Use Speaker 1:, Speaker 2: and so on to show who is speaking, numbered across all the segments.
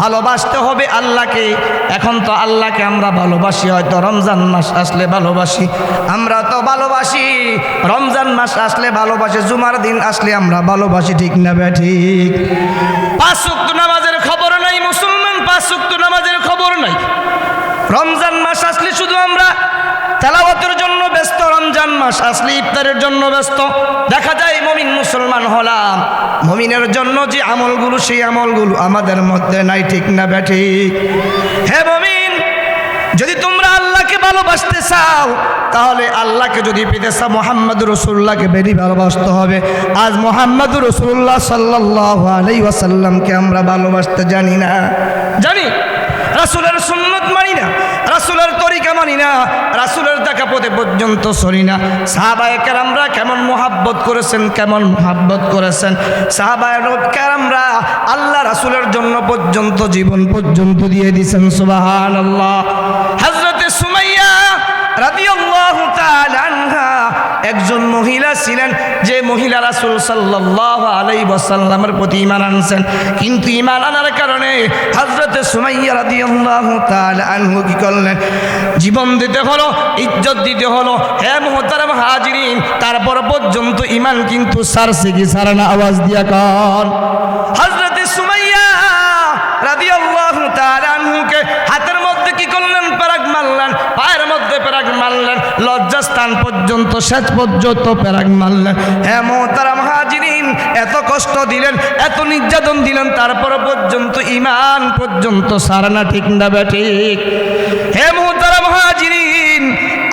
Speaker 1: ভালোবাসতে হবে আল্লাহকে। এখন তো আল্লাহকে আমরা ভালোবাসি, হয়তো রমজান মাস আসলে ভালোবাসি, আমরা তো ভালোবাসি রমজান মাস আসলে ভালোবাসি, জুমার দিন আসলে আমরা ভালোবাসি, ঠিক না ঠিক? 5 ওয়াক্ত নামাজের খবর নাই মুসলমান, 5 ওয়াক্ত নামাজের খবর নাই। রমজান মাস আসলে শুধু আমরা তেলাওয়াতের জন্য ব্যস্ত, রমজান মাস আসলে ইফতারের জন্য ব্যস্ত। দেখা যায় মুমিন মুসলমান হলাম, মুমিনের জন্য যে আমলগুলো সেই আমলগুলো আমাদের মধ্যে নাই, ঠিক না ঠিক? হে মুমিন, যদি তোমরা আল্লাহকে ভালোবাসতে চাও, তাহলে আল্লাহকে যদি পেতে চাও মুহাম্মদুর রাসূলুল্লাহকে বেশি ভালোবাসতে হবে। আজ মুহাম্মদুর রাসূলুল্লাহ সাল্লাল্লাহু আলাইহি ওয়াসাল্লামকে আমরা ভালোবাসতে জানি না, জানি রাসূলের সুন্নাত মানি না, রাসূলের তরিকা মানি না, রাসূলের দেখা পথে পর্যন্ত চলি না। সাহাবায়ে কেরামরা কেমন মুহাব্বত করেছেন, কেমন মুহাব্বত করেছেন। সাহাবায়ে কেরামরা আল্লাহ রাসূলের জন্য পর্যন্ত জীবন পর্যন্ত দিয়ে দিয়েছেন। সুবহানাল্লাহ। হযরতে সুমাইয়া রাদিয়াল্লাহু তাআলা আনহা একজন মহিলা ছিলেন, যে মহিলা রাসূল সাল্লাল্লাহু আলাইহি ওয়াসাল্লামের প্রতি ঈমান আনছেন, কিন্তু ঈমান আনার কারণে হযরতে সুমাইয়া রাদিয়াল্লাহু তাআলা আনহু কি করলেন? জীবন দিতে হলো, ইজ্জত দিতে হলো। হে মুহতারাম হাজিরিন, তারপর পর্যন্ত ঈমান কিন্তু ছাড়ছে কি ছাড়ে না? আওয়াজ দিয়া কর। হযরতে সুমাইয়া রাদিয়াল্লাহু তাআলা আনহুকে হাতের মধ্যে কি করলেন? পেরাক মারলেন, পায়ের মধ্যে পেরাক মারলেন, লজ্জাস্থান পর্যন্ত শেষ পর্যন্ত পেরাক মারলেন। হে মুহতারাম হাজিরিন, এত কষ্ট দিলেন, এত নির্যাতন দিলেন, তারপর পর্যন্ত ঈমান পর্যন্ত ছাড়ে না, ঠিক না ঠিক? হে মুহতারাম হাজিরিন,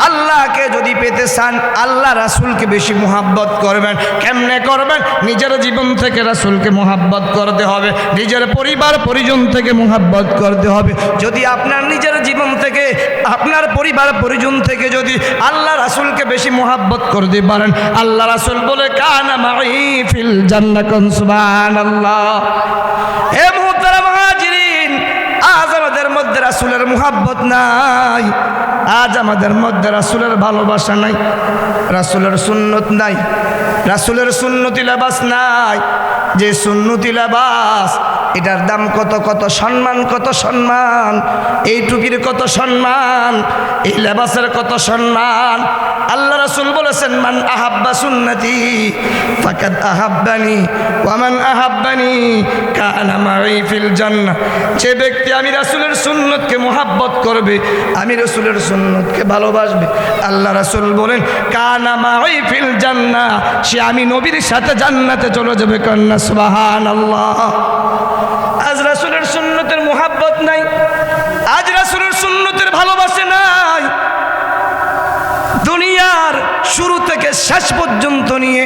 Speaker 1: আল্লাহকে যদি পেতে চান, আল্লাহ রাসূলকে বেশি মুহাব্বত করবেন। কেমনে করবেন? নিজের জীবন থেকে রাসূলকে মুহাব্বত করতে হবে, নিজের পরিবার পরিজন থেকে মুহাব্বত করতে হবে। যদি আপনার নিজের জীবন থেকে, আপনার পরিবার পরিজন থেকে যদি আল্লাহ রাসূলকে বেশি মুহাব্বত করতে পারেন, আল্লাহ রাসূল বলে কানা মাই ফিল জান্নাহ। সুবহানাল্লাহ। হে মুহতারাম হাজিরিন, আজ আমাদের মধ্যে রাসূলের মুহাব্বত নাই, আজ আমাদের মধ্যে রাসূলের ভালোবাসা নাই, রাসূলের সুন্নত নাই, রাসূলের সুন্নতি লেবাস নাই। যে সুন্নতি লেবাস, এটার দাম কত, কত সম্মান, কত সম্মান। এই টুপির কত সম্মান, এই লেবাসের কত সম্মান। আল্লাহ রাসূল বলেছেন, মান আহাব্বা সুন্নতি ফাকাদ আহাব্বানি ওয়া মান আহাব্বানি কানা মাই ফিল জান্নাহ। যে ব্যক্তি আমি রাসূলের সুন্নতকে মুহাব্বত করবে, আমি রাসূলের সুন্নতকে ভালোবাসবে, আল্লাহ রাসূল বলেন কানা মাই ফিল জান্নাহ, সে আমি নবীর সাথে জান্নাতে চলে যাবে। কন্যা সুবহানাল্লাহ। আজ রাসূলের সুন্নতের মুহাব্বত নাই, আজ রাসূলের সুন্নতের ভালোবাসা নাই। দুনিয়ার শুরু থেকে শেষ পর্যন্ত নিয়ে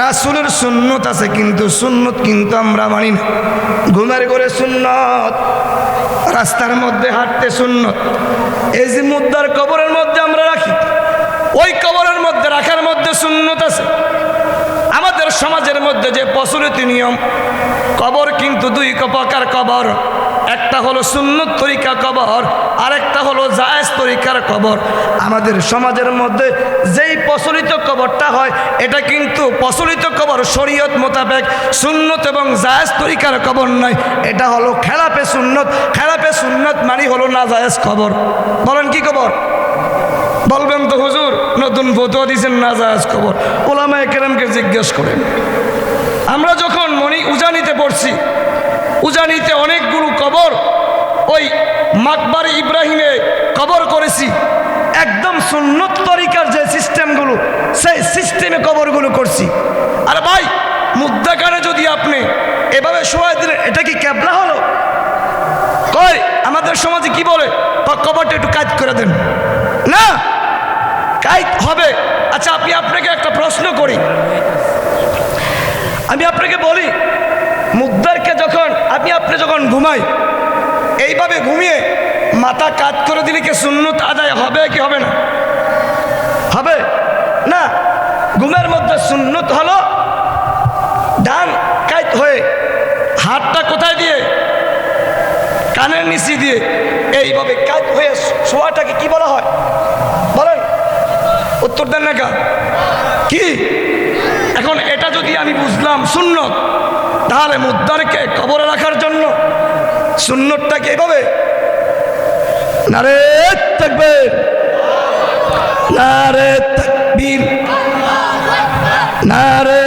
Speaker 1: রাসূলের সুন্নত আছে, কিন্তু সুন্নত কিন্তু আমরা মানি না। ঘুমের ঘরে সুন্নত, রাস্তার মধ্যে হাঁটতে সুন্নত। এই যে মুদ্রার কবরের মধ্যে আমরা রাখি, ওই কবরের মধ্যে রাখার মধ্যে সুন্নত আছে। আমাদের সমাজের মধ্যে যে প্রচলিত নিয়ম, কবর কিন্তু 2 প্রকার কবর। একটা হলো সুন্নত তরিকা কবর, আরেকটা হলো জায়েজ তরিকার কবর। আমাদের সমাজের মধ্যে যেই প্রচলিত কবরটা হয়, এটা কিন্তু প্রচলিত কবর শরীয়ত মোতাবেক সুন্নত এবং জায়েজ তরিকার কবর নয়, এটা হলো খেলাফে সুন্নত। খেলাফে সুন্নত মানে হলো না জায়েজ কবর। বলেন কি কবর? বলবেন তো হুজুর নতুন ফতোয়া দিয়েছেন না জায়েজ কবর। উলামায়ে কেরামকে জিজ্ঞেস করেন। আমরা যখন উজানিতে পড়ছি, উজানিতে অনেকগুলো কবর, ওই মাকবারে ইব্রাহিমে কবর করেছি। একদম সুন্নত তরিকার যে সিস্টেমগুলো, সেই সিস্টেমে কবরগুলো করছি। আর ভাই, মুদ্রাকারে যদি আপনি এভাবে শোয়াই দিলেন, এটা কি ক্যাবলা হলো? কই আমাদের সমাজে কি বলে, কবরটা একটু কাজ করে দেন না, কাজ হবে। আচ্ছা, আপনাকে একটা প্রশ্ন করি, আমি আপনাকে বলি, মুদ্রাকে যখন আপনি যখন ঘুমাই, এইভাবে ঘুমিয়ে মাথা কাত করে দিলে কি সুন্নত আদায় হবে কি হবে না? হবে না। ঘুমের মধ্যে সুন্নত হলো ডান কাত হয়ে, হাতটা কোথায় দিয়ে? কানের নিচে দিয়ে এইভাবে কাত হয়ে শোয়াটাকে কি বলা হয়? বলেন, উত্তর দেন না। কি? এখন এটা যদি আমি বুঝলাম সুন্নত, তাহলে মুদ্রাকে কবরে রাখার জন্য সুন্নতটাকে এভাবে নারে তাকবীর, নারে তাকবীর, নারে